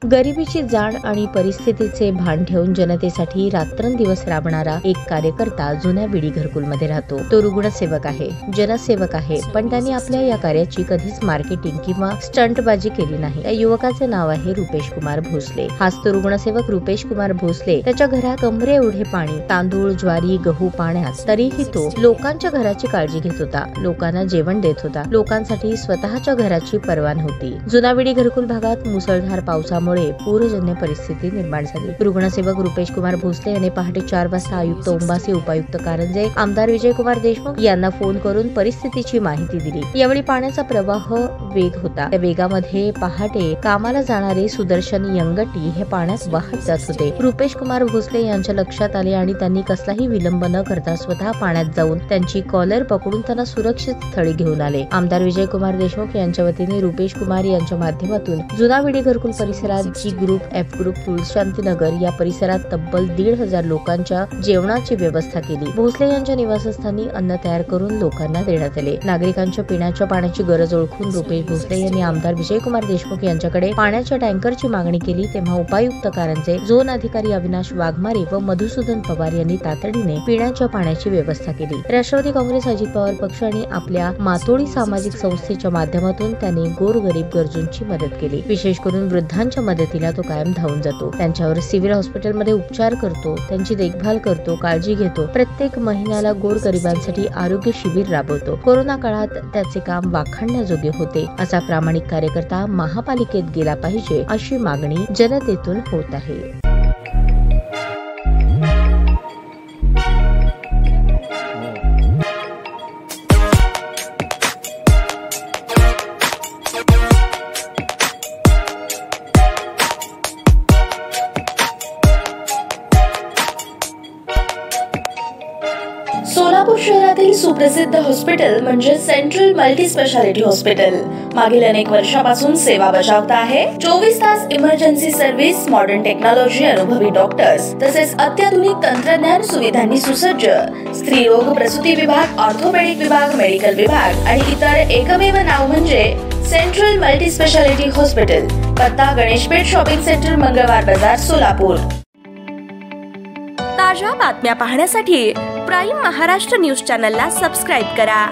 गरिबीची जाण आणि परिस्थितीचे भान ठेवून जनतेसाठी रात्रंदिवस राबणारा एक कार्यकर्ता जुन्या विडी घरकुलमध्ये राहतो। तो रुग्णसेवक आहे, जनसेवक आहे, पण त्यांनी आपल्या या कार्याची कधीच मार्केटिंग किंवा स्टंटबाजी केली नाही। या युवकाचे नाव आहे रुपेश कुमार भोसले। हाच तो रुग्णसेवक रुपेश कुमार भोसले। त्याच्या घरात कमरे एवढे पाणी, तांदूळ, ज्वारी, गहू पाण्यात, तरीही तो लोकांच्या घराची काळजी घेत होता, लोकांना जेवण देत होता। लोकांसाठी स्वतःच्या घराची पर्वा नव्हती। जुना विडी घरकुल भागात मुसळधार पावसामुळे पूरजन्य परिस्थिती निर्माण झाली। रुग्णसेवक रुपेश कुमार भोसले यांनी पहाटे 4 वाजता आयुक्त उंबासी, उपायुक्त कारंजे, आमदार विजयकुमार देशमुख यांना फोन करून परिस्थितीची माहिती दिली। यावेळी पाण्याचा प्रवाह वेग होता। त्या वेगामध्ये पहाटे कामाला जाणारे सुदर्शन यंगटी हे पाण्यात वाहत जात होते। रुपेश कुमार भोसले यांच्या लक्षात आले आणि त्यांनी कसलाही विलंब न करता स्वतः पाण्यात जाऊन त्यांची कॉलर पकडून त्यांना सुरक्षित स्थळी घेऊन आले। आमदार विजयकुमार देशमुख यांच्या वतीने रुपेश कुमार यांच्या माध्यमातून जुना विडी घरकुल परिसरात जी ग्रुप, एफ ग्रुप, तुळशांतीनगर या परिसरात तब्बल 1,500 लोकांच्या जेवणाची व्यवस्था केली। भोसले यांच्या निवासस्थानी अन्न तयार करून लोकांना देण्यात आले। नागरिकांच्या पिण्याच्या पाण्याची गरज ओळखून रुपेश भोसले यांनी आमदार विजयकुमार देशमुख यांच्याकडे पाण्याच्या टँकरची मागणी केली। तेव्हा उपायुक्त कारंजे, झोन अधिकारी अविनाश वाघमारे व मधुसूदन पवार यांनी तातडीने पिण्याच्या पाण्याची व्यवस्था केली। राष्ट्रवादी काँग्रेस, अजित पवार पक्ष आणि आपल्या मातोळी सामाजिक संस्थेच्या माध्यमातून त्यांनी गोरगरीब गरजूंची मदत केली। विशेष करून वृद्धांच्या मदतीला तो कायम धावून जातो, त्यांच्यावर सिव्हिल हॉस्पिटलमध्ये उपचार करतो, त्यांची देखभाल करतो, काळजी घेतो। प्रत्येक महिन्याला गोरगरिबांसाठी आरोग्य शिबिर राबवतो। कोरोना काळात त्याचे काम वाखाणण्याजोगे होते। असा प्रामाणिक कार्यकर्ता महापालिकेत गेला पाहिजे, अशी मागणी जनतेतून होत आहे। सोलापूर शहरातील सुप्रसिद्ध हॉस्पिटल म्हणजे सेंट्रल मल्टी स्पेशालिटी हॉस्पिटल मागील अनेक वर्षापासून सेवा बजावत आहे। 24 तास इमर्जन्सी सर्व्हिस, मॉडर्न टेक्नॉलॉजी, अनुभवी डॉक्टर्स तसेच अत्याधुनिक तंत्रज्ञान सुविधांनी सुसज्ज स्त्रीरोग प्रसूती विभाग, ऑर्थोपेडिक विभाग, मेडिकल विभाग आणि इतर एकमेव नाव म्हणजे सेंट्रल मल्टी स्पेशालिटी हॉस्पिटल। पत्ता गणेशपेठ शॉपिंग सेंटर, मंगळवार बाजार, सोलापूर। ताज्या बातम्या पाहण्यासाठी प्राईम महाराष्ट्र न्यूज चॅनलला सबस्क्राईब करा।